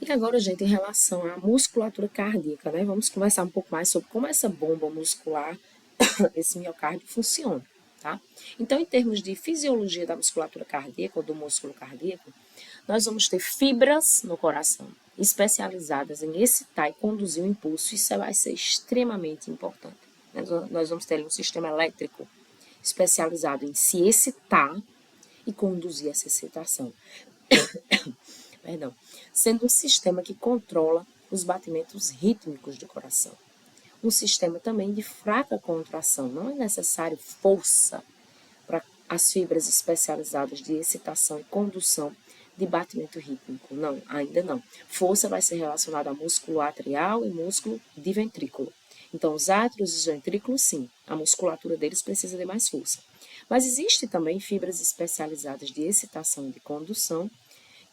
E agora, gente, em relação à musculatura cardíaca, né? Vamos conversar um pouco mais sobre como essa bomba muscular, esse miocárdio, funciona, tá? Então, em termos de fisiologia da musculatura cardíaca ou do músculo cardíaco, nós vamos ter fibras no coração especializadas em excitar e conduzir o impulso. Isso vai ser extremamente importante. Nós vamos ter um sistema elétrico especializado em se excitar e conduzir essa excitação. Perdão, sendo um sistema que controla os batimentos rítmicos do coração. Um sistema também de fraca contração, não é necessário força para as fibras especializadas de excitação e condução de batimento rítmico. Não, ainda não. Força vai ser relacionada a músculo atrial e músculo de ventrículo. Então, os átrios e os ventrículos, sim, a musculatura deles precisa de mais força. Mas existe também fibras especializadas de excitação e de condução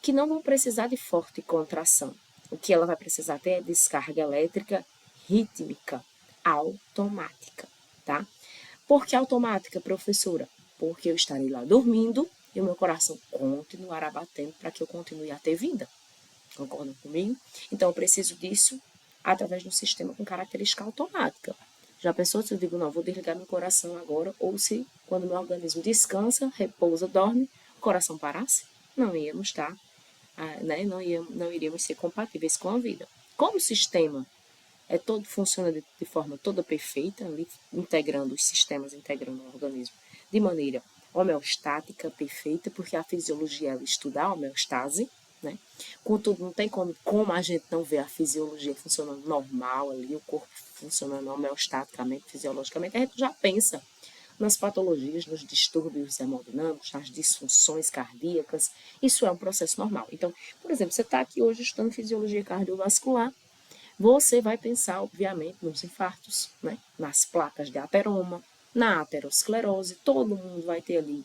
que não vão precisar de forte contração. O que ela vai precisar ter é descarga elétrica rítmica, automática, tá? Por que automática, professora? Porque eu estarei lá dormindo e o meu coração continuará batendo para que eu continue a ter vida. Concordam comigo? Então, eu preciso disso através de um sistema com característica automática. Já pensou se eu digo, não, vou desligar meu coração agora, ou se, quando meu organismo descansa, repousa, dorme, o coração parasse? Não íamos estar, né? Não iríamos ser compatíveis com a vida. Como o sistema funciona de forma toda perfeita, ali, integrando os sistemas, integrando o organismo de maneira homeostática, perfeita, porque a fisiologia ela estuda a homeostase, né? Contudo, não tem como a gente não ver a fisiologia funcionando normal ali, o corpo funcionando homeostaticamente, fisiologicamente, a gente já pensa nas patologias, nos distúrbios hemodinâmicos, nas disfunções cardíacas. Isso é um processo normal. Então, por exemplo, você está aqui hoje estudando fisiologia cardiovascular, você vai pensar, obviamente, nos infartos, né? Nas placas de ateroma, na aterosclerose, todo mundo vai ter ali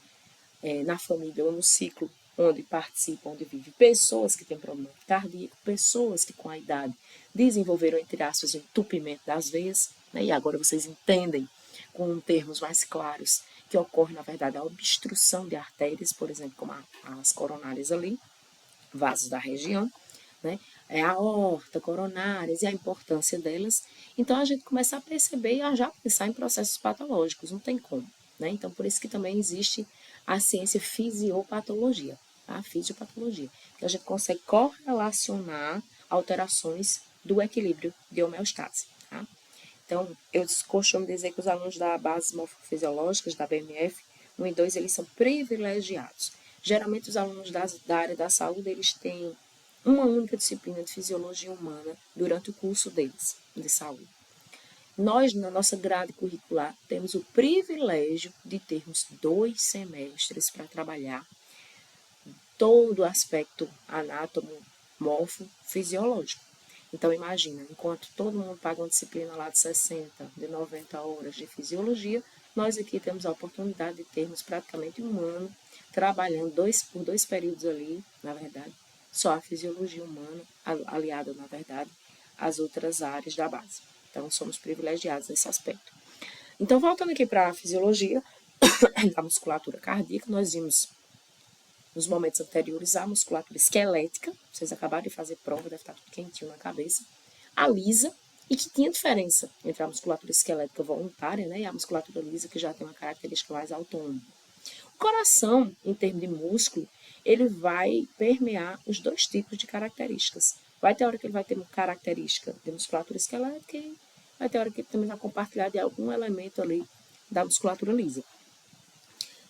na família ou no ciclo onde participam, onde vive pessoas que têm problema cardíaco, pessoas que com a idade desenvolveram, entre aspas, o entupimento das veias, né? E agora vocês entendem com termos mais claros que ocorre, na verdade, a obstrução de artérias, por exemplo, como as coronárias ali, vasos da região, né? É a aorta, coronárias e a importância delas. Então a gente começa a perceber e a já pensar em processos patológicos, não tem como, né? Então por isso que também existe a ciência fisiopatologia, tá? A fisiopatologia, que a gente consegue correlacionar alterações do equilíbrio de homeostase, tá? Então, eu costumo dizer que os alunos da base morfofisiológicas, da BMF 1 e 2, eles são privilegiados. Geralmente, os alunos da área da saúde, eles têm uma única disciplina de fisiologia humana durante o curso deles, de saúde. Nós, na nossa grade curricular, temos o privilégio de termos 2 semestres para trabalhar todo o aspecto anátomo, morfo, fisiológico. Então, imagina, enquanto todo mundo paga uma disciplina lá de 60, de 90 horas de fisiologia, nós aqui temos a oportunidade de termos praticamente um ano trabalhando por 2 períodos ali, na verdade, só a fisiologia humana, aliada, na verdade, às outras áreas da base. Então, somos privilegiados nesse aspecto. Então, voltando aqui para a fisiologia da musculatura cardíaca, nós vimos nos momentos anteriores a musculatura esquelética, vocês acabaram de fazer prova, deve estar tudo quentinho na cabeça, a lisa, e que tinha diferença entre a musculatura esquelética voluntária, né, e a musculatura lisa, que já tem uma característica mais autônoma. O coração, em termos de músculo, ele vai permear os 2 tipos de características. Vai ter hora que ele vai ter uma característica de musculatura esquelética e vai ter hora que ele também vai compartilhar de algum elemento ali da musculatura lisa.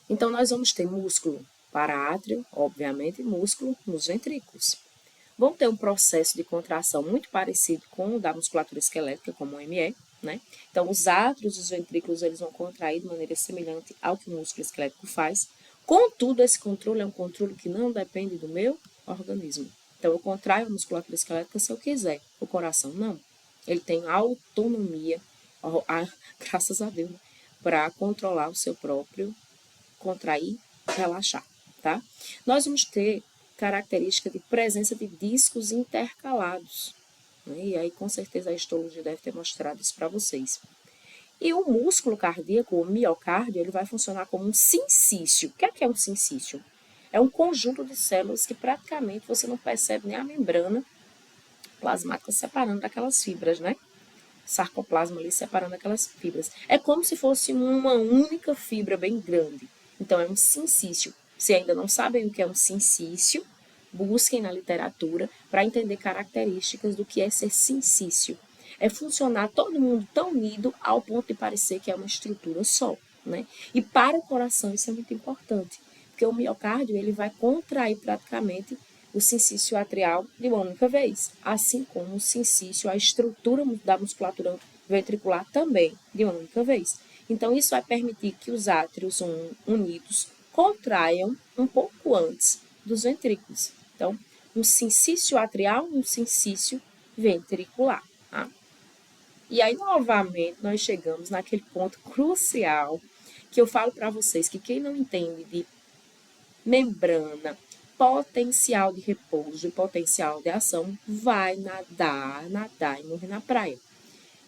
Então, nós vamos ter músculo para átrio, obviamente, e músculo nos ventrículos. Vão ter um processo de contração muito parecido com o da musculatura esquelética, como o ME, né? Então, os átrios e os ventrículos eles vão contrair de maneira semelhante ao que o músculo esquelético faz. Contudo, esse controle é um controle que não depende do meu organismo. Então, eu contraio a musculatura esquelética se eu quiser. O coração, não. Ele tem autonomia, graças a Deus, para controlar o seu próprio contrair, relaxar, tá? Nós vamos ter característica de presença de discos intercalados, né? E aí, com certeza, a histologia deve ter mostrado isso para vocês. E o músculo cardíaco, o miocárdio, ele vai funcionar como um sincício. O que é um sincício? É um conjunto de células que praticamente você não percebe nem a membrana plasmática separando aquelas fibras, né? Sarcoplasma ali separando aquelas fibras. É como se fosse uma única fibra bem grande. Então, é um sincício. Se ainda não sabem o que é um sincício, busquem na literatura para entender características do que é ser sincício. É funcionar todo mundo tão unido ao ponto de parecer que é uma estrutura só, né? E para o coração isso é muito importante, porque o miocárdio ele vai contrair praticamente o sincício atrial de uma única vez, assim como o sincício, a estrutura da musculatura ventricular também de uma única vez. Então, isso vai permitir que os átrios unidos contraiam um pouco antes dos ventrículos. Então, um sincício atrial e um sincício ventricular. Tá? E aí, novamente, nós chegamos naquele ponto crucial que eu falo para vocês que quem não entende de membrana, potencial de repouso e potencial de ação vai nadar e morrer na praia.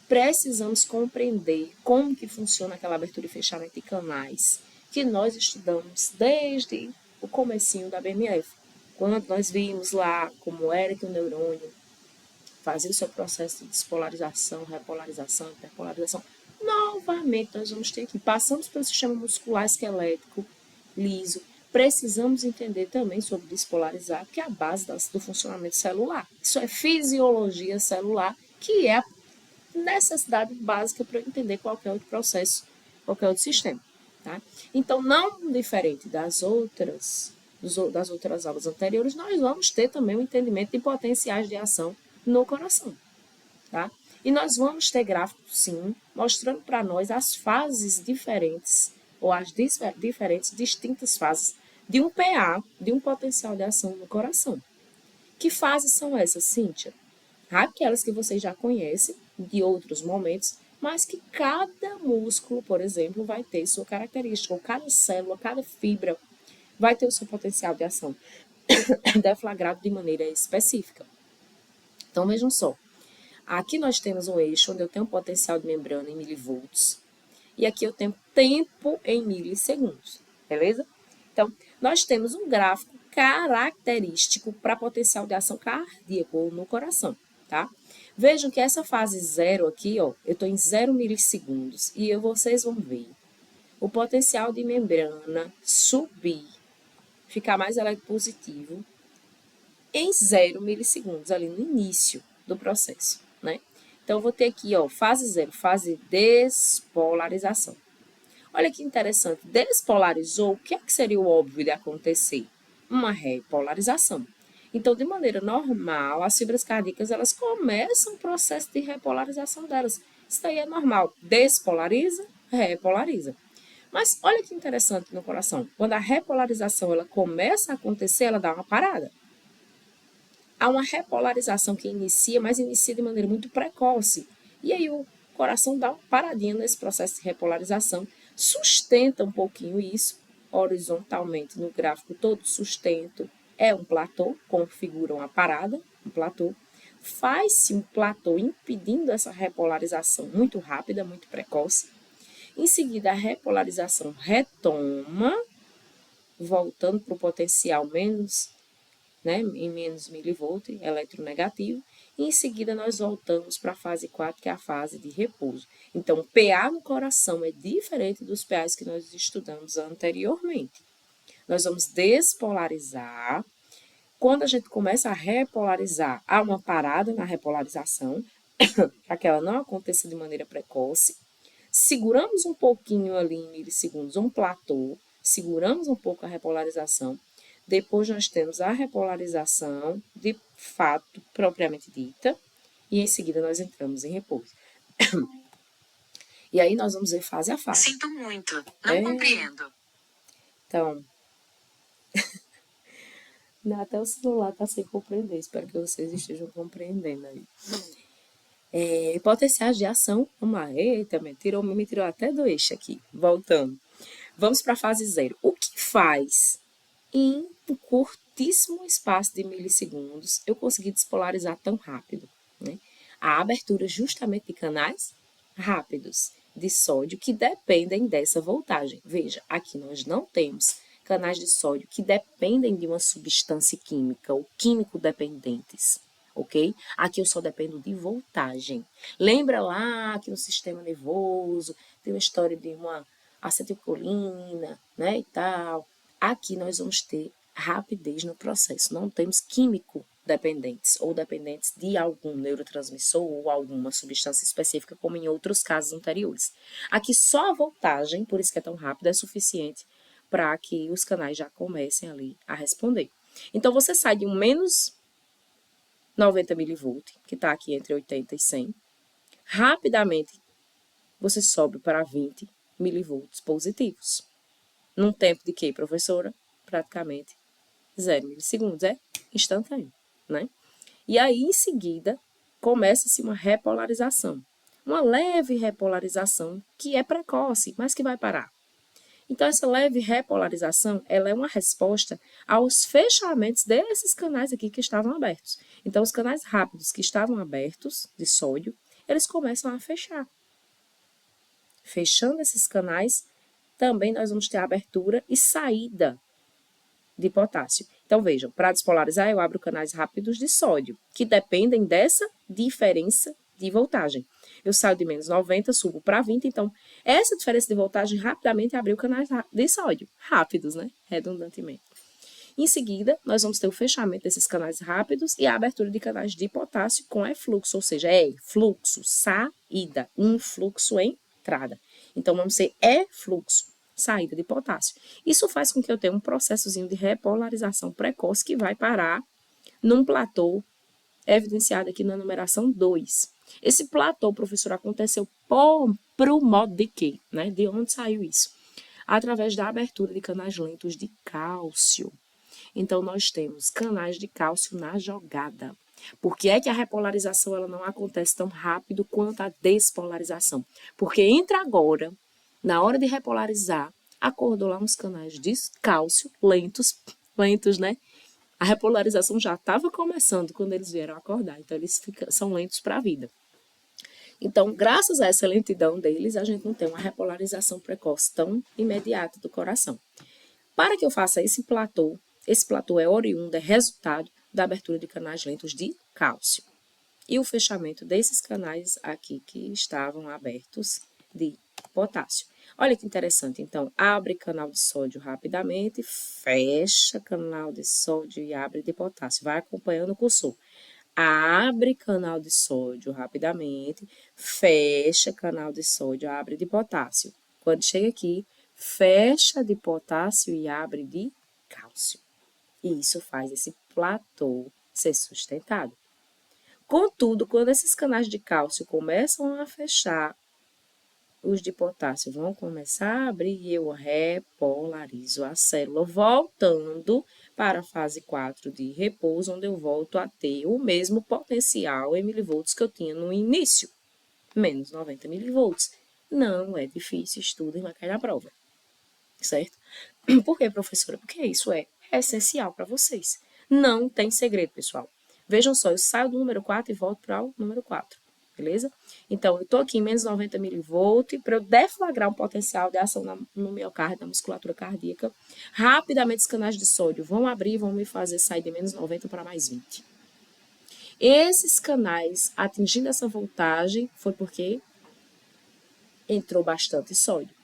Precisamos compreender como que funciona aquela abertura e fechamento de canais que nós estudamos desde o comecinho da BMF. Quando nós vimos lá como era que o neurônio fazia o seu processo de despolarização, repolarização, hiperpolarização, novamente nós vamos ter que passamos pelo sistema muscular esquelético liso, precisamos entender também sobre despolarizar, que é a base do funcionamento celular. Isso é fisiologia celular, que é a necessidade básica para eu entender qualquer outro processo, qualquer outro sistema. Tá? Então, não diferente das outras aulas anteriores, nós vamos ter também o entendimento de potenciais de ação no coração. Tá? E nós vamos ter gráficos, sim, mostrando para nós as fases diferentes, ou as diferentes, distintas fases de um PA, de um potencial de ação no coração. Que fases são essas, Cíntia? Aquelas que vocês já conhecem de outros momentos, mas que cada músculo, por exemplo, vai ter sua característica, ou cada célula, cada fibra vai ter o seu potencial de ação deflagrado de maneira específica. Então, vejam só. Aqui nós temos um eixo onde eu tenho um potencial de membrana em milivolts, e aqui eu tenho tempo em milissegundos, beleza? Então, nós temos um gráfico característico para potencial de ação cardíaco ou no coração, tá? Vejam que essa fase zero aqui, ó, eu estou em 0 milissegundos e vocês vão ver o potencial de membrana subir, ficar mais eletropositivo em 0 milissegundos, ali no início do processo, né? Então, eu vou ter aqui, ó, fase zero, fase despolarização. Olha que interessante, despolarizou, o que é que seria o óbvio de acontecer? Uma repolarização. Então, de maneira normal, as fibras cardíacas, elas começam o processo de repolarização delas. Isso daí é normal, despolariza, repolariza. Mas olha que interessante no coração, quando a repolarização ela começa a acontecer, ela dá uma parada. Há uma repolarização que inicia, mas inicia de maneira muito precoce. E aí o coração dá uma paradinha nesse processo de repolarização, sustenta um pouquinho isso, horizontalmente no gráfico todo sustento, é um platô, configura uma parada, um platô. Faz-se um platô impedindo essa repolarização muito rápida, muito precoce. Em seguida, a repolarização retoma, voltando para o potencial menos, né, em menos milivolt, eletronegativo, e em seguida nós voltamos para a fase 4, que é a fase de repouso. Então, o PA no coração é diferente dos PAs que nós estudamos anteriormente. Nós vamos despolarizar. Quando a gente começa a repolarizar, há uma parada na repolarização, para que ela não aconteça de maneira precoce. Seguramos um pouquinho ali em milissegundos, um platô, seguramos um pouco a repolarização. Depois nós temos a repolarização, de fato, propriamente dita, e em seguida nós entramos em repouso. E aí nós vamos ver fase a fase. Sinto muito, não compreendo. Então, até o celular está sem compreender, espero que vocês estejam compreendendo aí. Potenciais de ação, vamos lá, eita, me tirou até do eixo aqui, voltando. Vamos para a fase zero. O que faz em um curtíssimo espaço de milissegundos eu consegui despolarizar tão rápido, né? A abertura justamente de canais rápidos de sódio que dependem dessa voltagem. Veja, aqui nós não temos canais de sódio que dependem de uma substância química ou químico dependentes. ok? Aqui eu só dependo de voltagem. Lembra lá que no sistema nervoso tem uma história de uma acetilcolina, né, e tal. Aqui nós vamos ter rapidez no processo, não temos químico dependentes ou dependentes de algum neurotransmissor ou alguma substância específica, como em outros casos anteriores. Aqui só a voltagem, por isso que é tão rápido, é suficiente para que os canais já comecem ali a responder. Então, você sai de um menos 90 mV, que está aqui entre 80 e 100, rapidamente você sobe para 20 mV positivos. Num tempo de quê, professora? Praticamente 0 milissegundos, é instantâneo, né? E aí, em seguida, começa-se uma repolarização. Uma leve repolarização que é precoce, mas que vai parar. Então, essa leve repolarização, ela é uma resposta aos fechamentos desses canais aqui que estavam abertos. Então, os canais rápidos que estavam abertos, de sódio, eles começam a fechar. Fechando esses canais, também nós vamos ter abertura e saída de potássio. Então, vejam, para despolarizar, eu abro canais rápidos de sódio, que dependem dessa diferença de voltagem. Eu saio de menos 90, subo para 20, então, essa diferença de voltagem rapidamente abriu canais de sódio, rápidos, né? Redundantemente. Em seguida, nós vamos ter o fechamento desses canais rápidos e a abertura de canais de potássio com efluxo, ou seja, fluxo, saída, influxo, entrada. Então, vamos ser efluxo, saída de potássio. Isso faz com que eu tenha um processozinho de repolarização precoce que vai parar num platô evidenciado aqui na numeração 2. Esse platô, professor, aconteceu por modo de quê? Né? De onde saiu isso? Através da abertura de canais lentos de cálcio. Então, nós temos canais de cálcio na jogada. Por que é que a repolarização ela não acontece tão rápido quanto a despolarização? Porque entra agora, na hora de repolarizar, acordou lá uns canais de cálcio lentos, né? A repolarização já estava começando quando eles vieram acordar, então eles são lentos para a vida. Então, graças a essa lentidão deles, a gente não tem uma repolarização precoce tão imediata do coração. Para que eu faça esse platô é oriundo, é resultado da abertura de canais lentos de cálcio. E o fechamento desses canais aqui que estavam abertos de potássio. Olha que interessante, então, abre canal de sódio rapidamente, fecha canal de sódio e abre de potássio. Vai acompanhando o cursor. Abre canal de sódio rapidamente, fecha canal de sódio, abre de potássio. Quando chega aqui, fecha de potássio e abre de cálcio. E isso faz esse platô ser sustentado. Contudo, quando esses canais de cálcio começam a fechar, os de potássio vão começar a abrir e eu repolarizo a célula, voltando para a fase 4 de repouso, onde eu volto a ter o mesmo potencial em milivolts que eu tinha no início, menos 90 milivolts. Não é difícil, estudem, vai cair na prova, certo? Por que, professora? Porque isso é essencial para vocês. Não tem segredo, pessoal. Vejam só, eu saio do número 4 e volto para o número 4. Beleza? Então, eu estou aqui em menos 90 mV, para eu deflagrar um potencial de ação no miocárdio, na musculatura cardíaca, rapidamente os canais de sódio vão abrir e vão me fazer sair de menos 90 para mais 20. Esses canais, atingindo essa voltagem, foi porque entrou bastante sódio.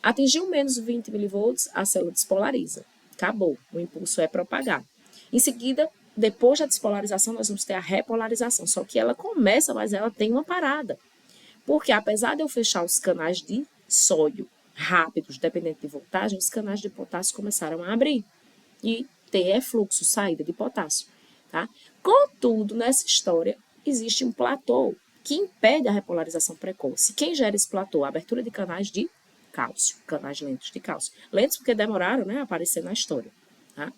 Atingiu menos 20 mV, a célula despolariza. Acabou, o impulso é propagado. Em seguida, depois da despolarização, nós vamos ter a repolarização. Só que ela começa, mas ela tem uma parada. Porque apesar de eu fechar os canais de sódio rápidos, dependente de voltagem, os canais de potássio começaram a abrir. E ter fluxo, saída de potássio. Tá? Contudo, nessa história, existe um platô que impede a repolarização precoce. Quem gera esse platô? A abertura de canais de cálcio, canais lentos de cálcio. Lentos porque demoraram, né, a aparecer na história. Tá?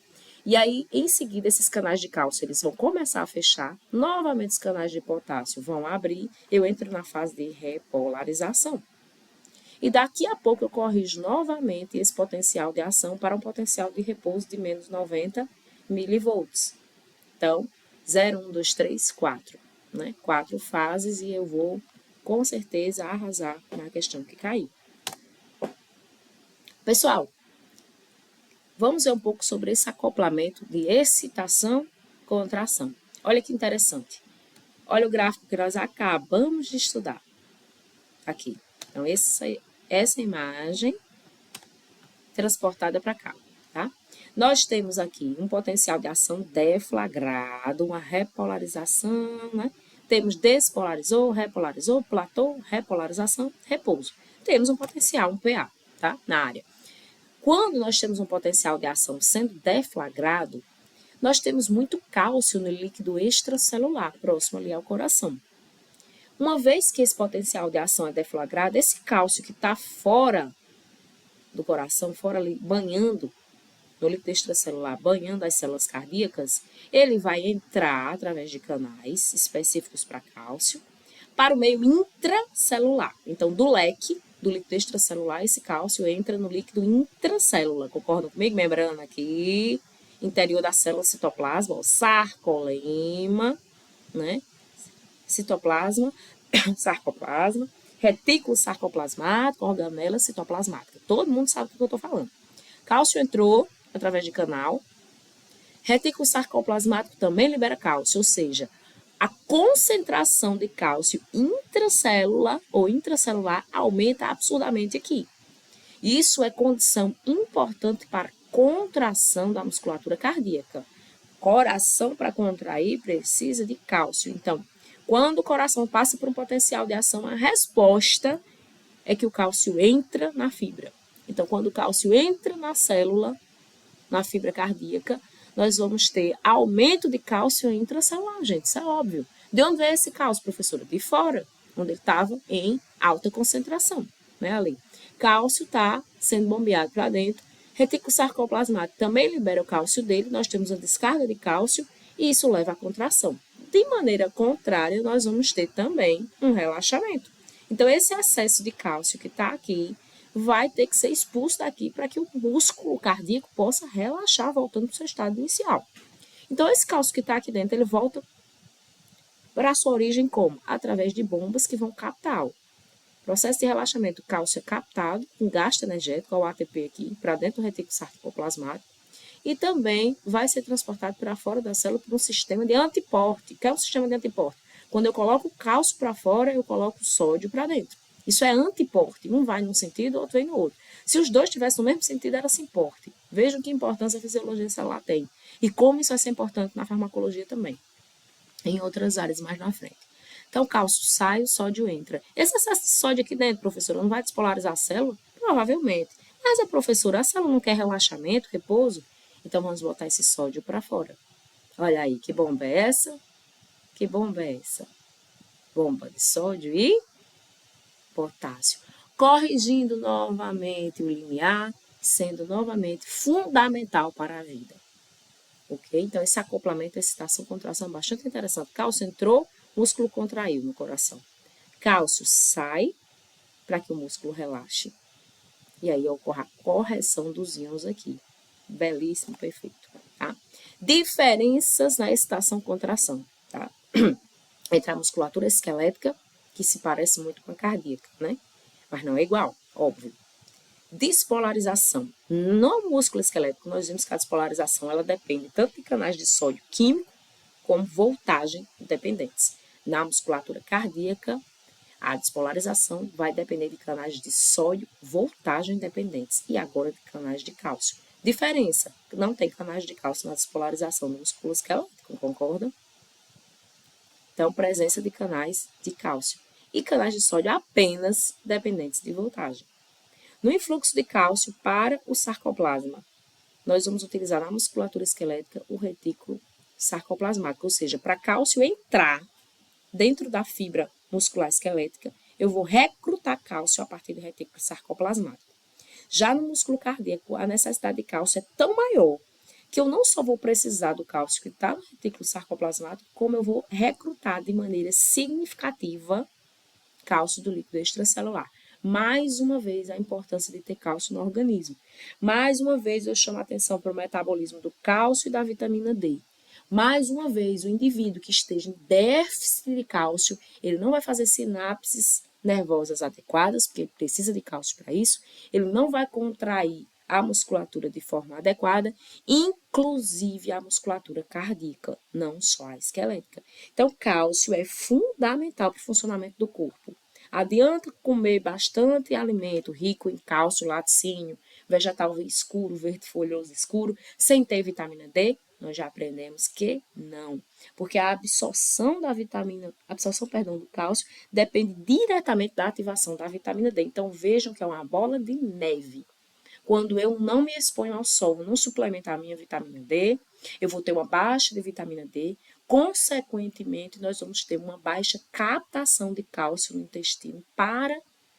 E aí, em seguida, esses canais de cálcio eles vão começar a fechar, novamente os canais de potássio vão abrir, eu entro na fase de repolarização. E daqui a pouco eu corrijo novamente esse potencial de ação para um potencial de repouso de menos 90 milivolts. Então, 0, 1, 2, 3, 4. Né? 4 fases e eu vou, com certeza, arrasar na questão que caiu. Pessoal, vamos ver um pouco sobre esse acoplamento de excitação e contração. Olha que interessante. Olha o gráfico que nós acabamos de estudar. Aqui. Então, essa imagem transportada para cá, tá? Nós temos aqui um potencial de ação deflagrado, uma repolarização, né? Temos despolarizou, repolarizou, platô, repolarização, repouso. Temos um potencial, um PA, tá? Na área. Quando nós temos um potencial de ação sendo deflagrado, nós temos muito cálcio no líquido extracelular, próximo ali ao coração. Uma vez que esse potencial de ação é deflagrado, esse cálcio que está fora do coração, fora ali, banhando no líquido extracelular, banhando as células cardíacas, ele vai entrar através de canais específicos para cálcio, para o meio intracelular. Então, do leque do líquido extracelular, esse cálcio entra no líquido intracélula. Concordam comigo? Membrana aqui, interior da célula citoplasma, ó, sarcolema, né? Citoplasma, sarcoplasma, retículo sarcoplasmático, organela citoplasmática. Todo mundo sabe do que eu estou falando. Cálcio entrou através de canal. Retículo sarcoplasmático também libera cálcio, ou seja, a concentração de cálcio intracélula ou intracelular aumenta absurdamente aqui. Isso é condição importante para a contração da musculatura cardíaca. Coração, para contrair, precisa de cálcio. Então, quando o coração passa por um potencial de ação, a resposta é que o cálcio entra na fibra. Então, quando o cálcio entra na célula, na fibra cardíaca, nós vamos ter aumento de cálcio intracelular, gente, isso é óbvio. De onde veio esse cálcio, professora? De fora, onde ele estava em alta concentração, né, ali. Cálcio está sendo bombeado para dentro. Retículo sarcoplasmático também libera o cálcio dele, nós temos a descarga de cálcio e isso leva à contração. De maneira contrária, nós vamos ter também um relaxamento. Então, esse excesso de cálcio que está aqui vai ter que ser expulso daqui para que o músculo cardíaco possa relaxar, voltando para o seu estado inicial. Então, esse cálcio que está aqui dentro, ele volta para a sua origem como? Através de bombas que vão captá-lo. Processo de relaxamento, o cálcio é captado, um gasto energético, o ATP aqui, para dentro do retículo sarcoplasmático, e também vai ser transportado para fora da célula por um sistema de antiporte. O que é um sistema de antiporte? Quando eu coloco o cálcio para fora, eu coloco o sódio para dentro. Isso é antiporte. Um vai num sentido, o outro vem no outro. Se os dois estivessem no mesmo sentido, era simporte. Vejam que importância a fisiologia celular tem. E como isso vai ser importante na farmacologia também. Em outras áreas mais na frente. Então, o cálcio sai, o sódio entra. Esse excesso de sódio aqui dentro, professora, não vai despolarizar a célula? Provavelmente. Mas a professora, a célula não quer relaxamento, repouso? Então, vamos botar esse sódio para fora. Olha aí, que bomba é essa? Que bomba é essa? Bomba de sódio e potássio. Corrigindo novamente o limiar, sendo novamente fundamental para a vida. Ok? Então, esse acoplamento, excitação, contração é bastante interessante. Cálcio entrou, músculo contraiu no coração. Cálcio sai para que o músculo relaxe. E aí ocorre a correção dos íons aqui. Belíssimo, perfeito. Tá? Diferenças na excitação-contração. Tá? Entre a musculatura esquelética, que se parece muito com a cardíaca, né? Mas não é igual, óbvio. Despolarização. No músculo esquelético, nós vimos que a despolarização ela depende tanto de canais de sódio químico como voltagem dependentes. Na musculatura cardíaca, a despolarização vai depender de canais de sódio, voltagem dependentes e agora de canais de cálcio. Diferença, não tem canais de cálcio na despolarização do músculo esquelético, concordam? Então, presença de canais de cálcio e canais de sódio apenas dependentes de voltagem. No influxo de cálcio para o sarcoplasma, nós vamos utilizar na musculatura esquelética o retículo sarcoplasmático, ou seja, para cálcio entrar dentro da fibra muscular esquelética, eu vou recrutar cálcio a partir do retículo sarcoplasmático. Já no músculo cardíaco, a necessidade de cálcio é tão maior que eu não só vou precisar do cálcio que está no retículo sarcoplasmático, como eu vou recrutar de maneira significativa cálcio do líquido extracelular. Mais uma vez, a importância de ter cálcio no organismo. Mais uma vez, eu chamo a atenção para o metabolismo do cálcio e da vitamina D. Mais uma vez, o indivíduo que esteja em déficit de cálcio, ele não vai fazer sinapses nervosas adequadas, porque ele precisa de cálcio para isso, ele não vai contrair a musculatura de forma adequada, inclusive a musculatura cardíaca, não só a esquelética. Então, cálcio é fundamental para o funcionamento do corpo. Adianta comer bastante alimento rico em cálcio, laticínio, vegetal escuro, verde folhoso escuro, sem ter vitamina D? Nós já aprendemos que não, porque a absorção do cálcio depende diretamente da ativação da vitamina D. Então vejam que é uma bola de neve. Quando eu não me exponho ao sol, não suplementar a minha vitamina D, eu vou ter uma baixa de vitamina D, consequentemente nós vamos ter uma baixa captação de cálcio no intestino para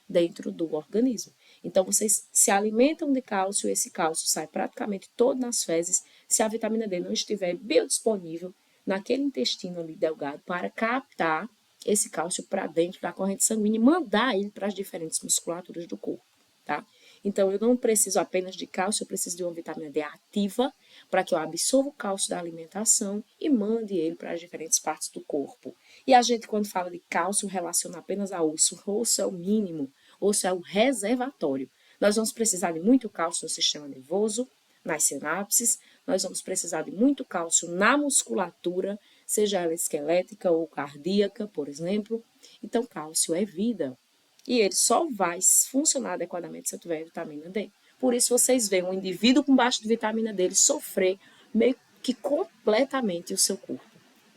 dentro do organismo. Então, vocês se alimentam de cálcio, esse cálcio sai praticamente todo nas fezes, se a vitamina D não estiver biodisponível naquele intestino ali delgado para captar esse cálcio para dentro da corrente sanguínea e mandar ele para as diferentes musculaturas do corpo, tá? Então, eu não preciso apenas de cálcio, eu preciso de uma vitamina D ativa para que eu absorva o cálcio da alimentação e mande ele para as diferentes partes do corpo. E a gente, quando fala de cálcio, relaciona apenas ao osso. O osso é o mínimo, o osso é o reservatório. Nós vamos precisar de muito cálcio no sistema nervoso, nas sinapses, nós vamos precisar de muito cálcio na musculatura, seja ela esquelética ou cardíaca, por exemplo. Então, cálcio é vida. E ele só vai funcionar adequadamente se eu tiver vitamina D. Por isso, vocês veem um indivíduo com baixa de vitamina D ele sofrer meio que completamente o seu corpo,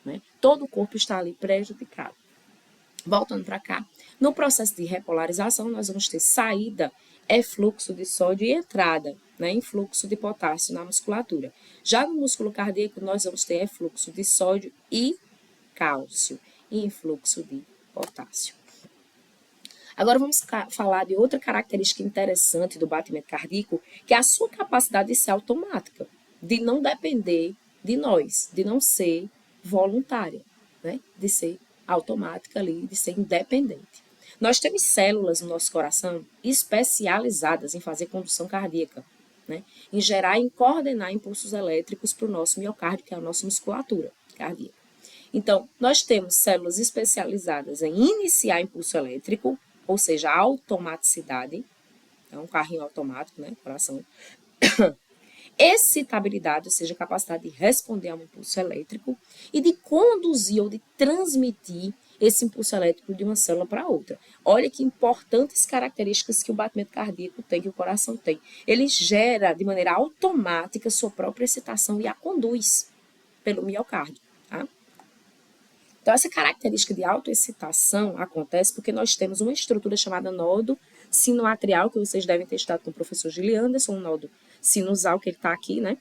né? Todo o corpo está ali prejudicado. Voltando para cá, no processo de repolarização, nós vamos ter saída, fluxo de sódio e entrada, né, influxo de potássio na musculatura. Já no músculo cardíaco, nós vamos ter fluxo de sódio e cálcio e influxo de potássio. Agora vamos falar de outra característica interessante do batimento cardíaco, que é a sua capacidade de ser automática, de não depender de nós, de não ser voluntária, né? De ser automática ali, de ser independente. Nós temos células no nosso coração especializadas em fazer condução cardíaca, né? Em gerar e em coordenar impulsos elétricos para o nosso miocárdio, que é a nossa musculatura cardíaca. Então, nós temos células especializadas em iniciar impulso elétrico, ou seja, a automaticidade, é um carrinho automático, né, coração. Excitabilidade, ou seja, a capacidade de responder a um impulso elétrico e de conduzir ou de transmitir esse impulso elétrico de uma célula para outra. Olha que importantes características que o batimento cardíaco tem, que o coração tem. Ele gera de maneira automática sua própria excitação e a conduz pelo miocárdio, tá? Então, essa característica de autoexcitação acontece porque nós temos uma estrutura chamada nodo sinoatrial, que vocês devem ter estudado com o professor Gili Anderson, um nodo sinusal, que ele está aqui, né?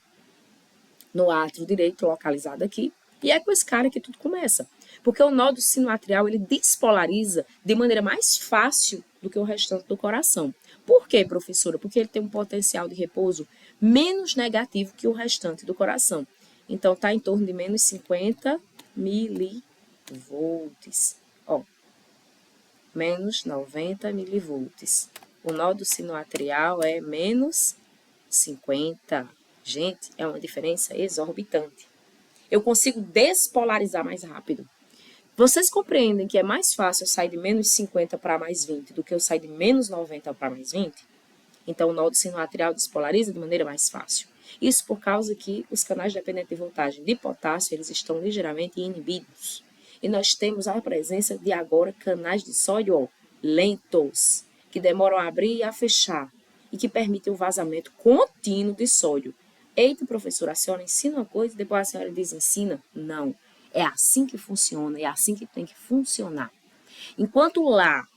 No átrio direito, localizado aqui. E é com esse cara que tudo começa. Porque o nodo sinoatrial, ele despolariza de maneira mais fácil do que o restante do coração. Por quê, professora? Porque ele tem um potencial de repouso menos negativo que o restante do coração. Então, está em torno de menos 50 milivolts. Ó, menos 90 milivolts. O nodo sinoatrial é menos 50. Gente, é uma diferença exorbitante. Eu consigo despolarizar mais rápido. Vocês compreendem que é mais fácil eu sair de menos 50 para mais 20 do que eu sair de menos 90 para mais 20? Então, o nodo sinoatrial despolariza de maneira mais fácil. Isso por causa que os canais dependentes de voltagem de potássio, eles estão ligeiramente inibidos. E nós temos a presença de agora canais de sódio lentos, que demoram a abrir e a fechar, e que permitem o vazamento contínuo de sódio. Eita, professora, a senhora ensina uma coisa e depois a senhora desensina? Não. É assim que funciona, é assim que tem que funcionar. Enquanto lá,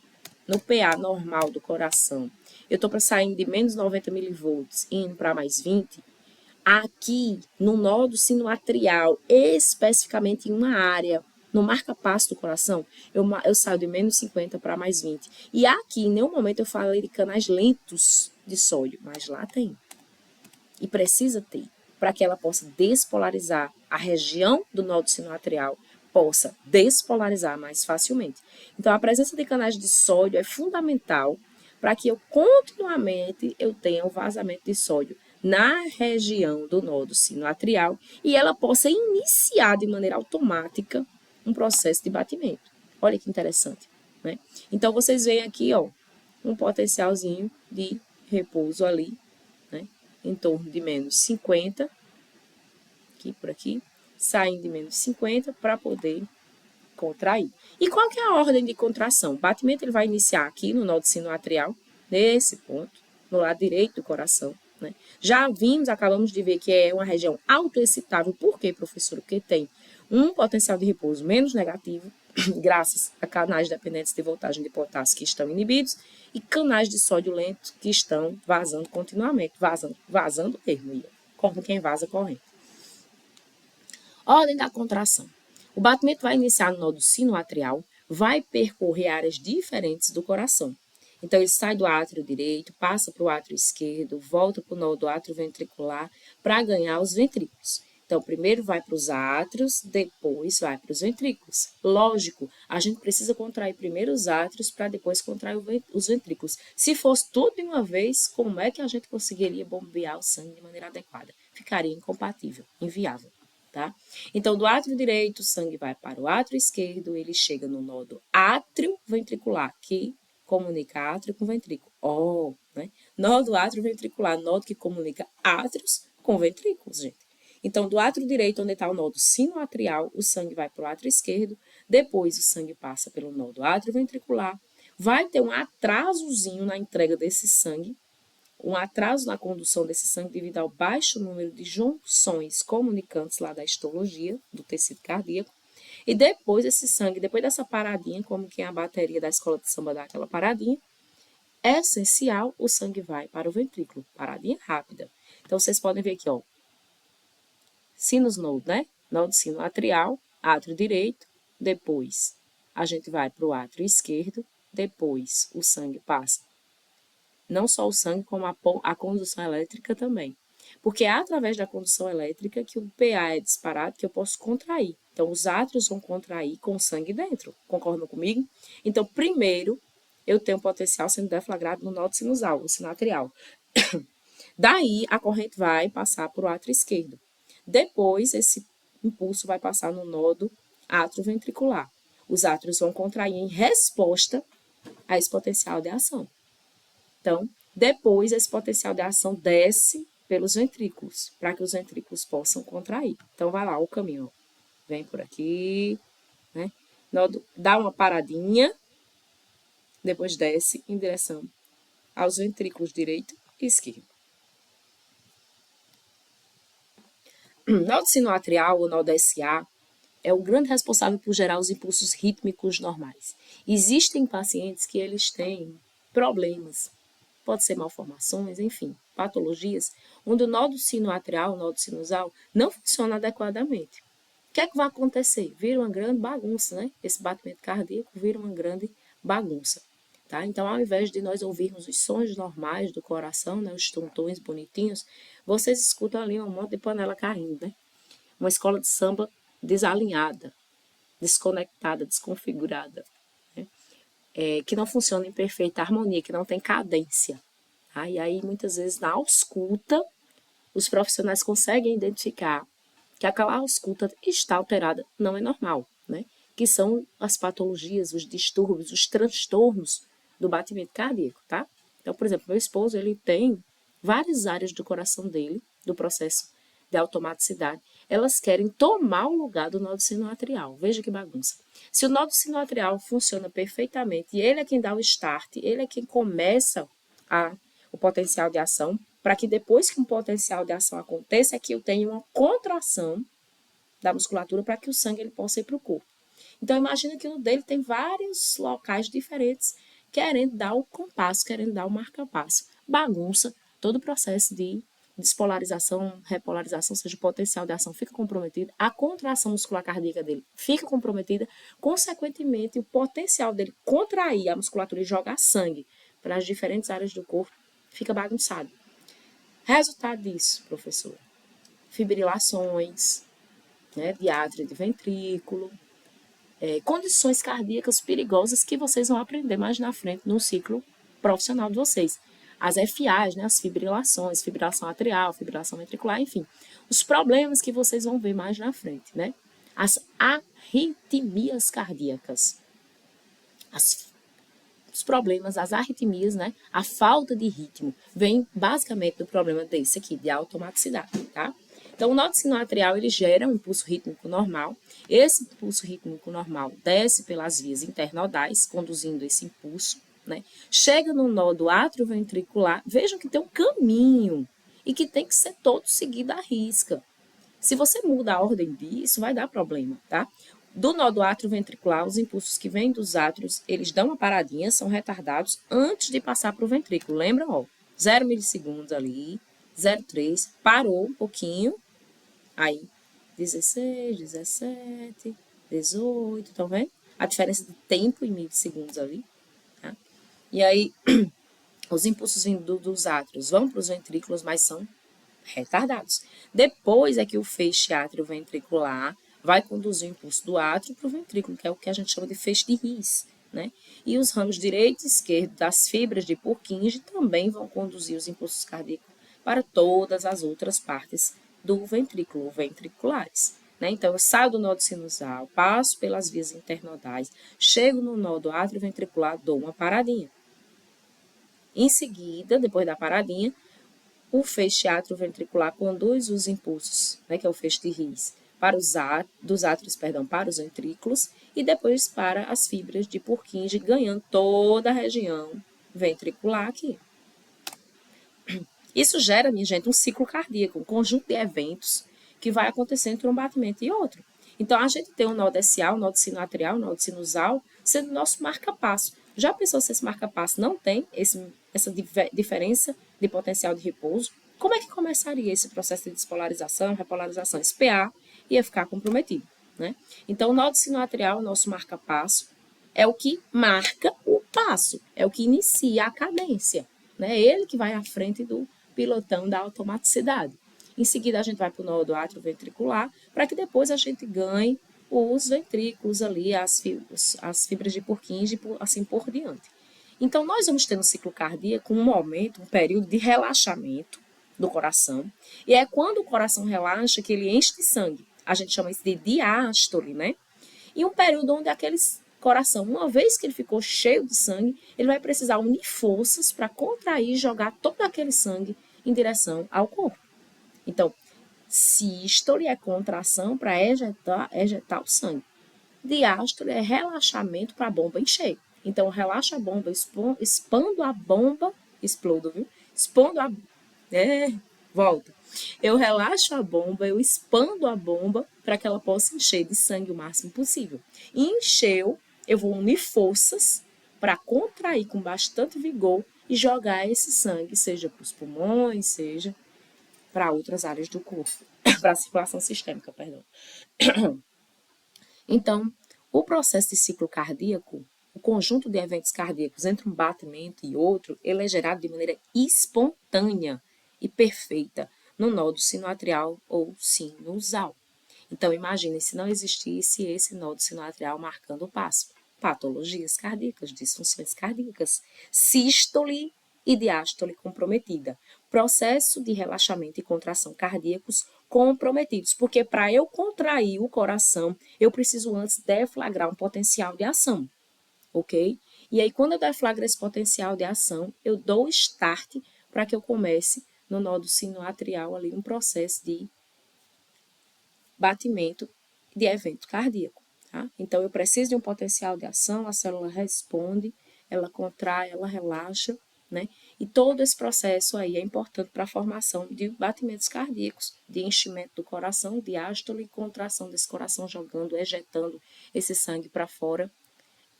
no PA normal do coração, eu estou para sair de menos 90 milivolts e indo para mais 20, aqui no nodo sinoatrial, especificamente em uma área, no marca-passo do coração, eu saio de menos 50 para mais 20. E aqui, em nenhum momento, eu falei de canais lentos de sódio, mas lá tem. E precisa ter, para que ela possa despolarizar a região do nodo sinoatrial, possa despolarizar mais facilmente. Então, a presença de canais de sódio é fundamental para que eu continuamente tenha o vazamento de sódio na região do nodo sinoatrial e ela possa iniciar de maneira automática um processo de batimento. Olha que interessante, né? Então, vocês veem aqui, ó, um potencialzinho de repouso ali, né? em torno de menos 50, aqui por aqui, saindo de menos 50 para poder contrair. E qual que é a ordem de contração? O batimento ele vai iniciar aqui no nó do sino atrial, nesse ponto, no lado direito do coração. Né? Já vimos, acabamos de ver que é uma região autoexcitável. Por quê, professor? Porque tem um potencial de repouso menos negativo, graças a canais dependentes de voltagem de potássio que estão inibidos e canais de sódio lento que estão vazando continuamente. Vazando mesmo, como quem vaza corrente. Ordem da contração. O batimento vai iniciar no nó do sino atrial, vai percorrer áreas diferentes do coração. Então, ele sai do átrio direito, passa para o átrio esquerdo, volta para o nó do átrio ventricular para ganhar os ventrículos. Então, primeiro vai para os átrios, depois vai para os ventrículos. Lógico, a gente precisa contrair primeiro os átrios para depois contrair os ventrículos. Se fosse tudo de uma vez, como é que a gente conseguiria bombear o sangue de maneira adequada? Ficaria incompatível, inviável. Tá? Então, do átrio direito, o sangue vai para o átrio esquerdo, ele chega no nó do átrio ventricular, que comunica átrio com ventrículo. Né? Nó do átrio ventricular, nó que comunica átrios com ventrículos, gente. Então, do átrio direito, onde está o nó do sino atrial, o sangue vai para o átrio esquerdo, depois o sangue passa pelo nó do átrio ventricular, vai ter um atrasozinho na entrega desse sangue, um atraso na condução desse sangue devido ao baixo número de junções comunicantes lá da histologia do tecido cardíaco. E depois esse sangue, depois dessa paradinha, como que a bateria da escola de samba dá aquela paradinha, é essencial, o sangue vai para o ventrículo. Paradinha rápida. Então, vocês podem ver aqui, ó. Sinus node, né? Nó do sino atrial, átrio direito, depois a gente vai para o átrio esquerdo, depois o sangue passa não só o sangue, como a condução elétrica também. Porque é através da condução elétrica que o PA é disparado, que eu posso contrair. Então, os átrios vão contrair com o sangue dentro. Concordam comigo? Então, primeiro, eu tenho potencial sendo deflagrado no nó sinusal, o sino atrial. Daí, a corrente vai passar para o átrio esquerdo. Depois, esse impulso vai passar no nódo atrioventricular. Os átrios vão contrair em resposta a esse potencial de ação. Então, depois esse potencial de ação desce pelos ventrículos, para que os ventrículos possam contrair. Então, vai lá o caminho. Vem por aqui, né? Dá uma paradinha, depois desce em direção aos ventrículos direito e esquerdo. Nó do sino atrial, ou nó da SA, é o grande responsável por gerar os impulsos rítmicos normais. Existem pacientes que eles têm problemas, pode ser malformações, enfim, patologias, onde o nó do sino atrial, o nó do sinusal, não funciona adequadamente. O que é que vai acontecer? Vira uma grande bagunça, né? Esse batimento cardíaco vira uma grande bagunça. Tá? Então, ao invés de nós ouvirmos os sons normais do coração, né, os tontões bonitinhos, vocês escutam ali um monte de panela caindo, né? Uma escola de samba desalinhada, desconectada, desconfigurada, né? Que não funciona em perfeita harmonia, que não tem cadência. Tá? E aí, muitas vezes, na ausculta, os profissionais conseguem identificar que aquela ausculta está alterada, não é normal, né? Que são as patologias, os distúrbios, os transtornos do batimento cardíaco, tá? Então, por exemplo, meu esposo, ele tem várias áreas do coração dele, do processo de automaticidade, elas querem tomar o lugar do nó do sino atrial. Veja que bagunça. Se o nó do sino atrial funciona perfeitamente, e ele é quem dá o start, ele é quem começa o potencial de ação, para que depois que um potencial de ação aconteça, é que eu tenha uma contração da musculatura para que o sangue ele possa ir para o corpo. Então, imagina que no dele tem vários locais diferentes querendo dar o compasso, querendo dar o marca-passo. Bagunça todo o processo de despolarização, repolarização, ou seja, o potencial de ação fica comprometido, a contração muscular cardíaca dele fica comprometida, consequentemente, o potencial dele contrair a musculatura e jogar sangue para as diferentes áreas do corpo fica bagunçado. Resultado disso, professora, fibrilações, né, de átrio e de ventrículo, condições cardíacas perigosas que vocês vão aprender mais na frente no ciclo profissional de vocês. As FAs, né, as fibrilações, fibrilação atrial, fibrilação ventricular, enfim. Os problemas que vocês vão ver mais na frente, né? As arritmias cardíacas. os problemas, as arritmias, né? A falta de ritmo vem basicamente do problema desse aqui, de automaticidade, tá? Então, o nó sinoatrial, ele gera um impulso rítmico normal. Esse impulso rítmico normal desce pelas vias internodais, conduzindo esse impulso, né? Chega no nó do átrio ventricular. Vejam que tem um caminho e que tem que ser todo seguido à risca. Se você muda a ordem disso, vai dar problema, tá? Do nó do átrio ventricular, os impulsos que vêm dos átrios, eles dão uma paradinha, são retardados antes de passar para o ventrículo. Lembram? Ó, 0 milissegundos ali, 0,3, parou um pouquinho, aí 16, 17, 18, estão vendo? A diferença de tempo em milissegundos ali. Tá? E aí, os impulsos vindo dos átrios vão para os ventrículos, mas são retardados. Depois é que o feixe átrio-ventricular vai conduzir o impulso do átrio para o ventrículo, que é o que a gente chama de feixe de His, né? E os ramos direito e esquerdo das fibras de Purkinje também vão conduzir os impulsos cardíacos para todas as outras partes do ventrículo, ventriculares. Né? Então, eu saio do nó sinusal, passo pelas vias internodais, chego no nó do átrio ventricular, dou uma paradinha. Em seguida, depois da paradinha, o feixe átrio-ventricular conduz os impulsos, né, que é o feixe de His, dos átrios, para os ventrículos e depois para as fibras de Purkinje, ganhando toda a região ventricular aqui. Isso gera, minha gente, um ciclo cardíaco, um conjunto de eventos que vai acontecer entre um batimento e outro. Então, a gente tem o nó descial, o nó sinoatrial, o nó sinusal, sendo nosso marca-passo. Já pensou se esse marca-passo não tem essa diferença de potencial de repouso? Como é que começaria esse processo de despolarização, repolarização? Esse PA ia ficar comprometido, né? Então, o nó sinoatrial, o nosso marca-passo, é o que marca o passo, é o que inicia a cadência, né? É ele que vai à frente do pilotão da automaticidade. Em seguida, a gente vai para o nó do átrio ventricular, para que depois a gente ganhe os ventrículos ali, as fibras de Purkinje, assim por diante. Então, nós vamos ter no ciclo cardíaco um momento, um período de relaxamento do coração, e é quando o coração relaxa que ele enche de sangue. A gente chama isso de diástole, né? E um período onde aquele coração, uma vez que ele ficou cheio de sangue, ele vai precisar unir forças para contrair e jogar todo aquele sangue em direção ao corpo. Então, sístole é contração para ejetar o sangue. Diástole é relaxamento para a bomba encher. Então, relaxa a bomba, expando a bomba, explodo, viu? Expondo a... volta. Eu relaxo a bomba, eu expando a bomba para que ela possa encher de sangue o máximo possível. E encheu, eu vou unir forças para contrair com bastante vigor e jogar esse sangue, seja para os pulmões, seja para outras áreas do corpo, para a circulação sistêmica, perdão. Então, o processo de ciclo cardíaco, o conjunto de eventos cardíacos entre um batimento e outro, ele é gerado de maneira espontânea e perfeita no nódo sinoatrial ou sinusal. Então, imagine se não existisse esse nódo sinoatrial marcando o passo. Patologias cardíacas, disfunções cardíacas, sístole e diástole comprometida, processo de relaxamento e contração cardíacos comprometidos, porque para eu contrair o coração, eu preciso antes deflagrar um potencial de ação, ok? E aí, quando eu deflagro esse potencial de ação, eu dou start para que eu comece no nódo sinoatrial ali um processo de batimento de evento cardíaco, tá? Então, eu preciso de um potencial de ação, a célula responde, ela contrai, ela relaxa, né? E todo esse processo aí é importante para a formação de batimentos cardíacos, de enchimento do coração, diástole e contração desse coração, jogando, ejetando esse sangue para fora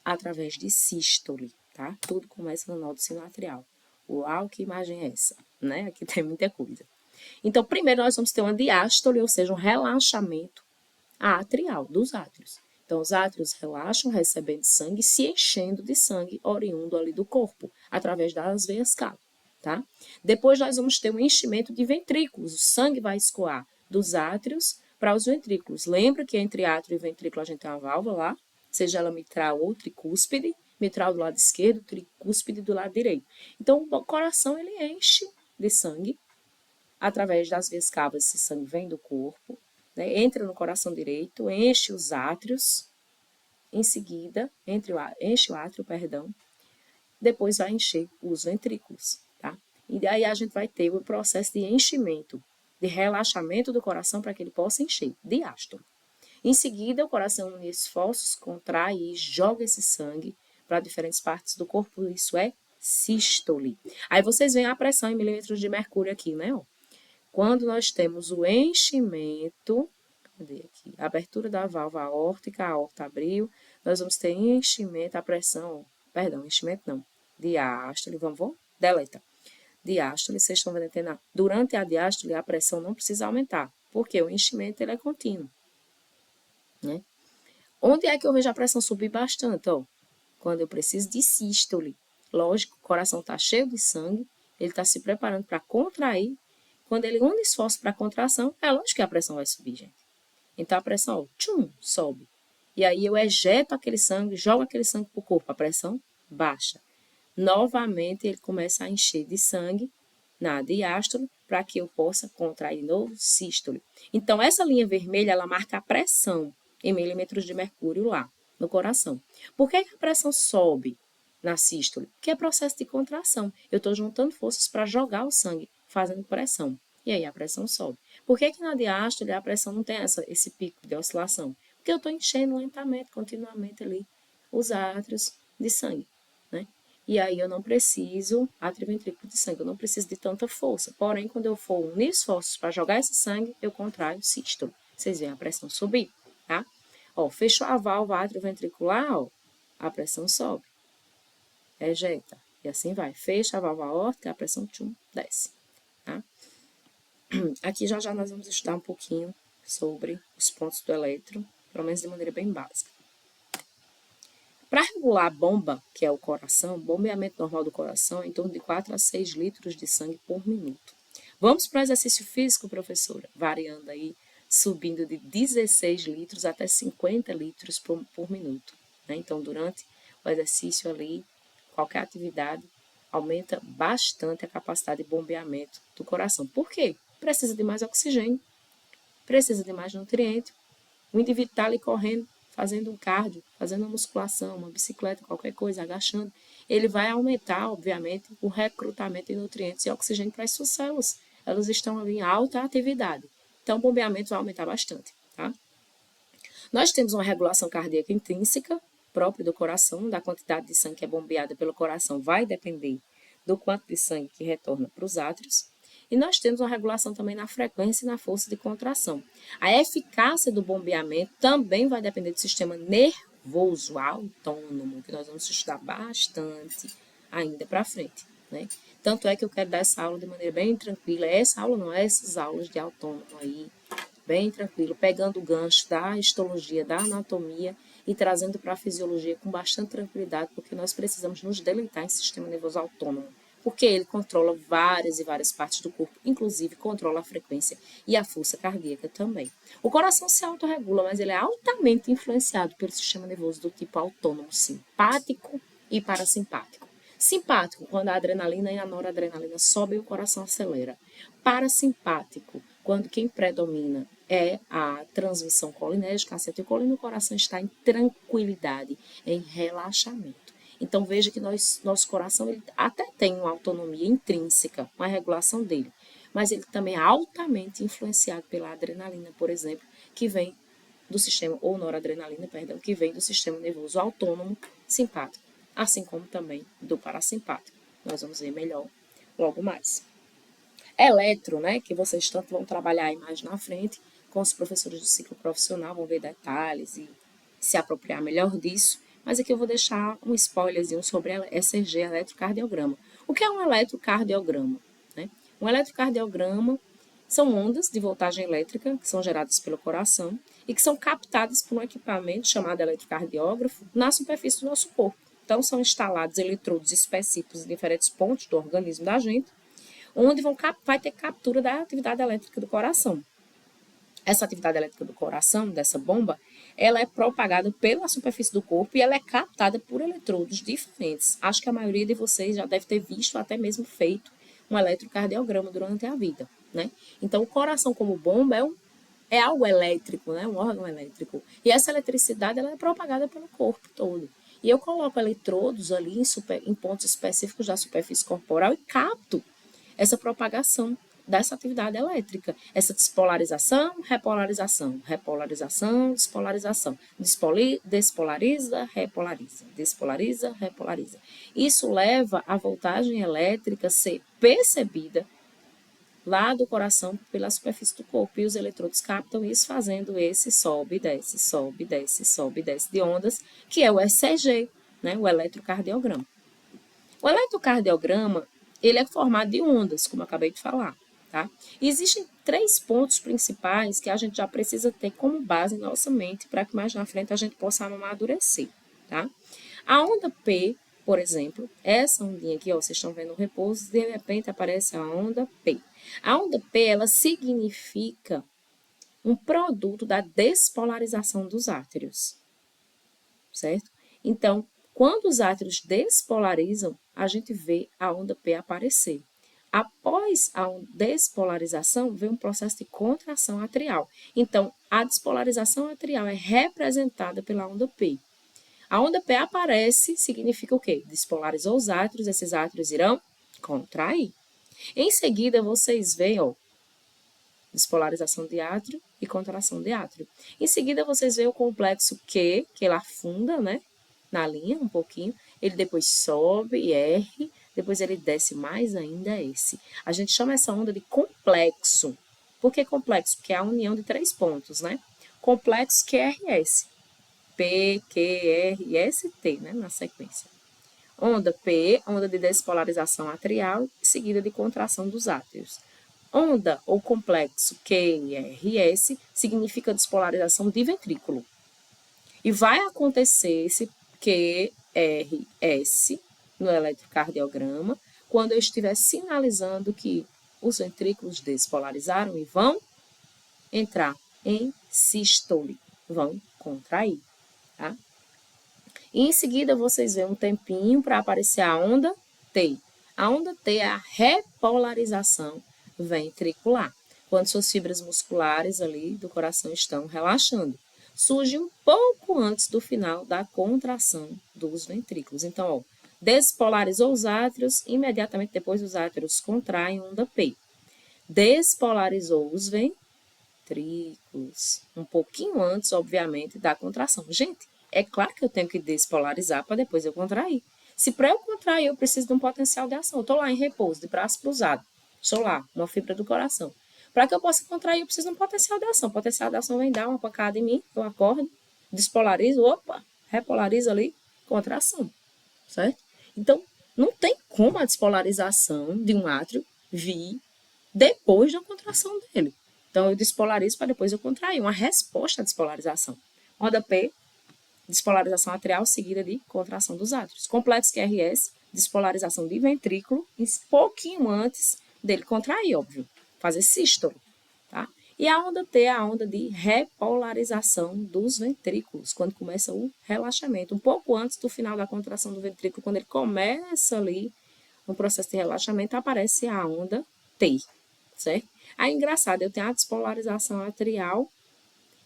através de sístole, tá? Tudo começa no nódo sinoatrial. Uau, que imagem é essa, né? Aqui tem muita coisa. Então, primeiro nós vamos ter uma diástole, ou seja, um relaxamento atrial dos átrios. Então, os átrios relaxam, recebendo sangue, se enchendo de sangue oriundo ali do corpo, através das veias cava, tá? Depois nós vamos ter um enchimento de ventrículos, o sangue vai escoar dos átrios para os ventrículos. Lembra que entre átrio e ventrículo a gente tem uma válvula lá, seja ela mitral ou tricúspide, mitral do lado esquerdo, tricúspide do lado direito. Então, o coração ele enche de sangue, através das veias cavas, esse sangue vem do corpo, né, entra no coração direito, enche os átrios, em seguida, enche o átrio, perdão, depois vai encher os ventrículos, tá? E daí a gente vai ter o processo de enchimento, de relaxamento do coração para que ele possa encher, diástole. Em seguida, o coração une esforços, contrai e joga esse sangue para diferentes partes do corpo, isso é sístole. Aí vocês veem a pressão em milímetros de mercúrio aqui, né? Quando nós temos o enchimento, cadê aqui? A abertura da válvula aórtica, a aorta abriu, nós vamos ter enchimento, a pressão, perdão, enchimento não, diástole, vamos, deleta. Diástole, vocês estão vendo, durante a diástole a pressão não precisa aumentar, porque o enchimento ele é contínuo, né? Onde é que eu vejo a pressão subir bastante? Ó, quando eu preciso de sístole. Lógico, o coração está cheio de sangue, ele está se preparando para contrair. Quando ele une esforço para a contração, é lógico que a pressão vai subir, gente. Então a pressão, ó, tchum, sobe. E aí eu ejeto aquele sangue, jogo aquele sangue para o corpo, a pressão baixa. Novamente ele começa a encher de sangue na diástole para que eu possa contrair novo sístole. Então essa linha vermelha ela marca a pressão em milímetros de mercúrio lá no coração. Por que a pressão sobe na sístole? Porque é processo de contração. Eu estou juntando forças para jogar o sangue, fazendo pressão. E aí a pressão sobe. Por que na diástole a pressão não tem esse pico de oscilação? Porque eu estou enchendo lentamente, continuamente ali, os átrios de sangue, né? E aí eu não preciso, átrio ventrículo de sangue, eu não preciso de tanta força. Porém, quando eu for unir esforços para jogar esse sangue, eu contraio sístole. Vocês veem a pressão subir, tá? Ó, fechou a válvula atrioventricular, ó, a pressão sobe. Ejeta. E assim vai. Fecha a válvula aórtica, a pressão tchum, desce. Tá? Aqui já nós vamos estudar um pouquinho sobre os pontos do eletro, pelo menos de maneira bem básica. Para regular a bomba, que é o coração, o bombeamento normal do coração é em torno de 4 a 6 litros de sangue por minuto. Vamos para o exercício físico, professora? Variando aí, subindo de 16 litros até 50 litros por minuto. Né? Então, durante o exercício ali, qualquer atividade, aumenta bastante a capacidade de bombeamento do coração. Por quê? Precisa de mais oxigênio, precisa de mais nutriente. O indivíduo está ali correndo, fazendo um cardio, fazendo uma musculação, uma bicicleta, qualquer coisa, agachando, ele vai aumentar, obviamente, o recrutamento de nutrientes e oxigênio para as suas células. Elas estão ali em alta atividade. Então, o bombeamento vai aumentar bastante, tá? Nós temos uma regulação cardíaca intrínseca, própria do coração, da quantidade de sangue que é bombeada pelo coração vai depender do quanto de sangue que retorna para os átrios. E nós temos uma regulação também na frequência e na força de contração. A eficácia do bombeamento também vai depender do sistema nervoso autônomo, que nós vamos estudar bastante ainda para frente, né? Tanto é que eu quero dar essa aula de maneira bem tranquila. Essa aula não é essas aulas de autônomo aí, bem tranquilo, pegando o gancho da histologia, da anatomia e trazendo para a fisiologia com bastante tranquilidade, porque nós precisamos nos deleitar em sistema nervoso autônomo, porque ele controla várias e várias partes do corpo, inclusive controla a frequência e a força cardíaca também. O coração se autorregula, mas ele é altamente influenciado pelo sistema nervoso do tipo autônomo, simpático e parasimpático. Simpático, quando a adrenalina e a noradrenalina sobem, o coração acelera. Parasimpático, quando quem predomina é a transmissão colinérgica, acetilcolina, o coração está em tranquilidade, em relaxamento. Então, veja que nosso coração ele até tem uma autonomia intrínseca, uma regulação dele, mas ele também é altamente influenciado pela adrenalina, por exemplo, que vem do sistema, ou noradrenalina, perdão, que vem do sistema nervoso autônomo simpático, assim como também do parasimpático. Nós vamos ver melhor logo mais. Eletro, né, que vocês tanto vão trabalhar aí mais na frente, com os professores do ciclo profissional, vão ver detalhes e se apropriar melhor disso. Mas aqui eu vou deixar um spoilerzinho sobre ECG, eletrocardiograma. O que é um eletrocardiograma? Né? Um eletrocardiograma são ondas de voltagem elétrica que são geradas pelo coração e que são captadas por um equipamento chamado eletrocardiógrafo na superfície do nosso corpo. Então, são instalados eletrodos específicos em diferentes pontos do organismo da gente, onde vai ter captura da atividade elétrica do coração. Essa atividade elétrica do coração, dessa bomba, ela é propagada pela superfície do corpo e ela é captada por eletrodos diferentes. Acho que a maioria de vocês já deve ter visto, até mesmo feito, um eletrocardiograma durante a vida, né? Então, o coração como bomba é algo elétrico, né? Um órgão elétrico. E essa eletricidade ela é propagada pelo corpo todo. E eu coloco eletrodos ali em pontos específicos da superfície corporal e capto essa propagação dessa atividade elétrica, essa despolarização, repolarização, repolarização, despolarização, despolariza, repolariza, despolariza, repolariza. Isso leva a voltagem elétrica a ser percebida lá do coração pela superfície do corpo, e os eletrodos captam isso fazendo esse sobe, desce, sobe, desce, sobe, desce de ondas, que é o ECG, né, o eletrocardiograma. O eletrocardiograma, ele é formado de ondas, como eu acabei de falar, tá? E existem 3 pontos principais que a gente já precisa ter como base em nossa mente para que mais na frente a gente possa amadurecer, tá? A onda P, por exemplo, essa ondinha aqui, ó, vocês estão vendo o repouso, de repente aparece a onda P. A onda P, ela significa um produto da despolarização dos átrios, certo? Então, quando os átrios despolarizam, a gente vê a onda P aparecer. Após a despolarização, vem um processo de contração atrial. Então, a despolarização atrial é representada pela onda P. A onda P aparece, significa o quê? Despolarizou os átrios, esses átrios irão contrair. Em seguida, vocês veem, ó, despolarização de átrio e contração de átrio. Em seguida, vocês veem o complexo Q, que ele afunda, né, na linha um pouquinho, ele depois sobe, R, depois ele desce mais ainda, S. A gente chama essa onda de complexo. Por que complexo? Porque é a união de 3 pontos, né? Complexo QRS. P, Q, R, S, T, né, na sequência. Onda P, onda de despolarização atrial, seguida de contração dos átrios. Onda ou complexo QRS significa despolarização de ventrículo. E vai acontecer esse QRS no eletrocardiograma quando eu estiver sinalizando que os ventrículos despolarizaram e vão entrar em sístole, vão contrair, tá? E em seguida vocês veem um tempinho para aparecer a onda T. A onda T é a repolarização ventricular, quando suas fibras musculares ali do coração estão relaxando. Surge um pouco antes do final da contração dos ventrículos. Então, ó, despolarizou os átrios, imediatamente depois os átrios contraem onda P. Despolarizou os ventrículos, um pouquinho antes, obviamente, da contração. Gente, é claro que eu tenho que despolarizar para depois eu contrair. Se para eu contrair eu preciso de um potencial de ação, eu estou lá em repouso, de braço cruzado, estou lá, uma fibra do coração. Para que eu possa contrair, eu preciso de um potencial de ação. O potencial de ação vem dar uma pancada em mim, eu acordo, despolarizo, opa, repolarizo ali, contração, certo? Então, não tem como a despolarização de um átrio vir depois da contração dele. Então, eu despolarizo para depois eu contrair, uma resposta à despolarização. Onda P, despolarização atrial seguida de contração dos átrios. Complexo QRS, despolarização de ventrículo, um pouquinho antes dele contrair, óbvio, fazer sístole, tá? E a onda T é a onda de repolarização dos ventrículos, quando começa o relaxamento, um pouco antes do final da contração do ventrículo, quando ele começa ali no processo de relaxamento, aparece a onda T, certo? Aí, engraçado, eu tenho a despolarização atrial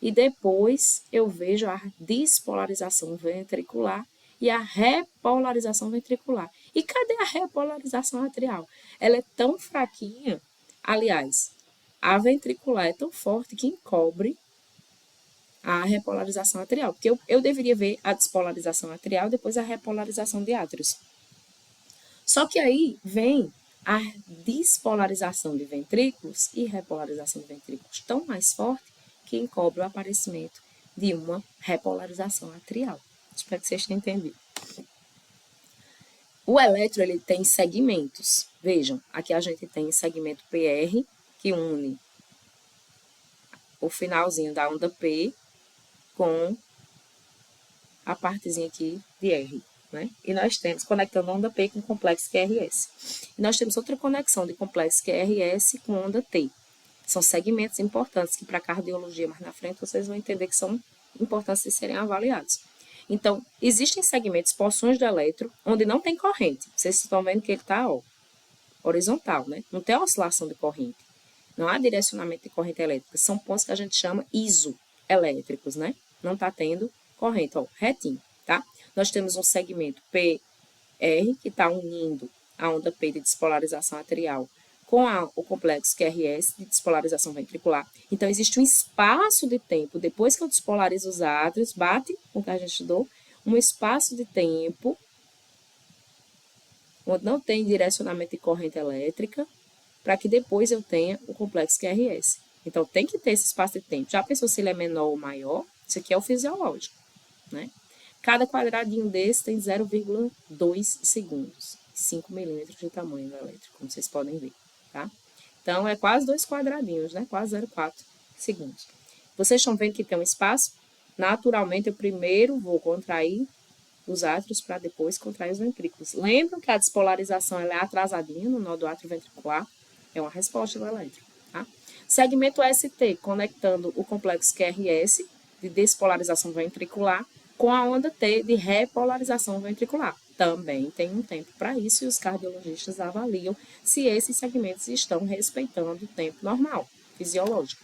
e depois eu vejo a despolarização ventricular e a repolarização ventricular. E cadê a repolarização atrial? Ela é tão fraquinha, aliás, a ventricular é tão forte que encobre a repolarização atrial, porque eu deveria ver a despolarização atrial e depois a repolarização de átrios. Só que aí vem a despolarização de ventrículos e repolarização de ventrículos tão mais forte que encobre o aparecimento de uma repolarização atrial. Espero que vocês tenham entendido. O elétron, ele tem segmentos. Vejam, aqui a gente tem segmento PR, que une o finalzinho da onda P com a partezinha aqui de R, né? E nós temos, conectando a onda P com o complexo QRS. E nós temos outra conexão de complexo QRS com onda T. São segmentos importantes que para a cardiologia, mais na frente, vocês vão entender que são importantes de serem avaliados. Então, existem segmentos, porções do elétron, onde não tem corrente. Vocês estão vendo que ele está horizontal, né? Não tem oscilação de corrente. Não há direcionamento de corrente elétrica. São pontos que a gente chama isoelétricos, né? Não está tendo corrente, ó, retinho. tá? Nós temos um segmento PR, que está unindo a onda P de despolarização atrial com o complexo QRS de despolarização ventricular. Então, existe um espaço de tempo, depois que eu despolarizo os átrios, bate com o que a gente estudou, um espaço de tempo onde não tem direcionamento de corrente elétrica, para que depois eu tenha o complexo QRS. Então, tem que ter esse espaço de tempo. Já pensou se ele é menor ou maior? Isso aqui é o fisiológico, né? Cada quadradinho desse tem 0,2 segundos, 5 milímetros de tamanho do elétrico, como vocês podem ver, tá? Então, é quase 2 quadradinhos, né? Quase 0,4 segundos. Vocês estão vendo que tem um espaço? Naturalmente, eu primeiro vou contrair os átrios para depois contrair os ventrículos. Lembram que a despolarização ela é atrasadinha no nó do átrio ventricular? É uma resposta do elétrico, tá? Segmento ST, conectando o complexo QRS, de despolarização ventricular, com a onda T, de repolarização ventricular. Também tem um tempo para isso e os cardiologistas avaliam se esses segmentos estão respeitando o tempo normal, fisiológico.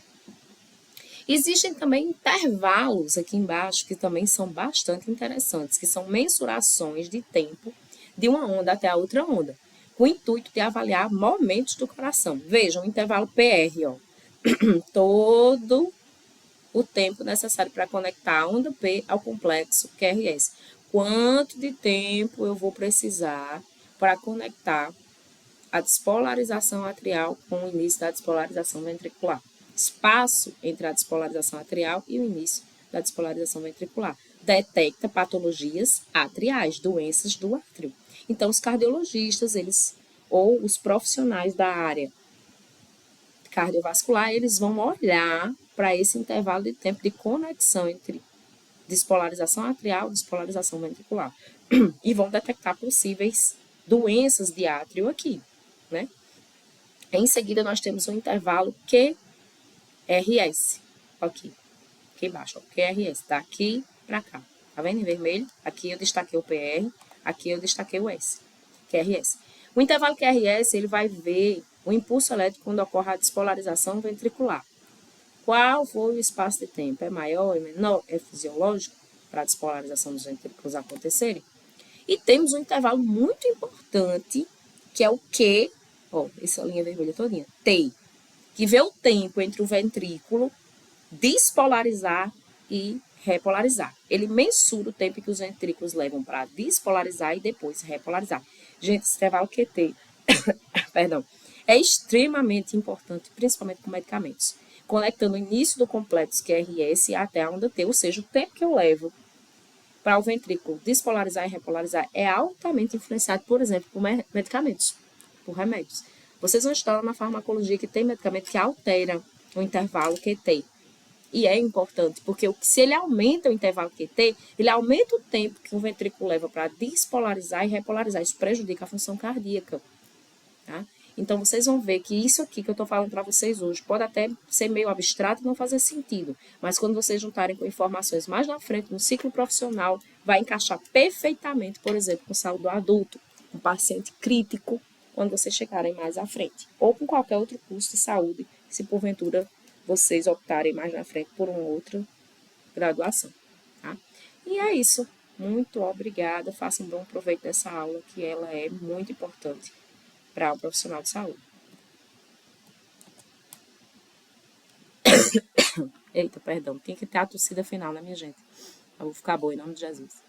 Existem também intervalos aqui embaixo que também são bastante interessantes, que são mensurações de tempo de uma onda até a outra onda, com o intuito de avaliar momentos do coração. Vejam, o intervalo PR, ó, todo o tempo necessário para conectar a onda P ao complexo QRS. Quanto de tempo eu vou precisar para conectar a despolarização atrial com o início da despolarização ventricular? Espaço entre a despolarização atrial e o início da despolarização ventricular. Detecta patologias atriais, doenças do átrio. Então, os cardiologistas, ou os profissionais da área cardiovascular, eles vão olhar para esse intervalo de tempo de conexão entre despolarização atrial e despolarização ventricular e vão detectar possíveis doenças de átrio aqui, né? Em seguida, nós temos um intervalo QRS, aqui embaixo, ó, QRS, daqui para cá, tá vendo em vermelho? Aqui eu destaquei o PR, aqui eu destaquei o S, QRS. O intervalo QRS, ele vai ver o impulso elétrico quando ocorre a despolarização ventricular. Qual foi o espaço de tempo? É maior, é menor? É fisiológico para a despolarização dos ventrículos acontecerem? E temos um intervalo muito importante, que é o Q, ó, essa linha vermelha todinha, T, que vê o tempo entre o ventrículo despolarizar e repolarizar. Ele mensura o tempo que os ventrículos levam para despolarizar e depois repolarizar. Gente, esse intervalo QT, perdão, é extremamente importante, principalmente com medicamentos, conectando o início do complexo QRS até a onda T, ou seja, o tempo que eu levo para o ventrículo despolarizar e repolarizar é altamente influenciado, por exemplo, por medicamentos, por remédios. Vocês vão estudar na farmacologia que tem medicamento que altera o intervalo QT. E é importante, porque se ele aumenta o intervalo QT, ele aumenta o tempo que o ventrículo leva para despolarizar e repolarizar. Isso prejudica a função cardíaca, tá? Então, vocês vão ver que isso aqui que eu estou falando para vocês hoje pode até ser meio abstrato e não fazer sentido, mas quando vocês juntarem com informações mais na frente, no ciclo profissional, vai encaixar perfeitamente, por exemplo, com saúde do adulto, um paciente crítico, quando vocês chegarem mais à frente, ou com qualquer outro curso de saúde, se porventura vocês optarem mais na frente por uma outra graduação, tá? E é isso. Muito obrigada. Façam um bom proveito dessa aula, que ela é muito importante para um profissional de saúde. Eita, perdão. Tem que ter a tossida final, né, minha gente? Eu vou ficar boa em nome de Jesus.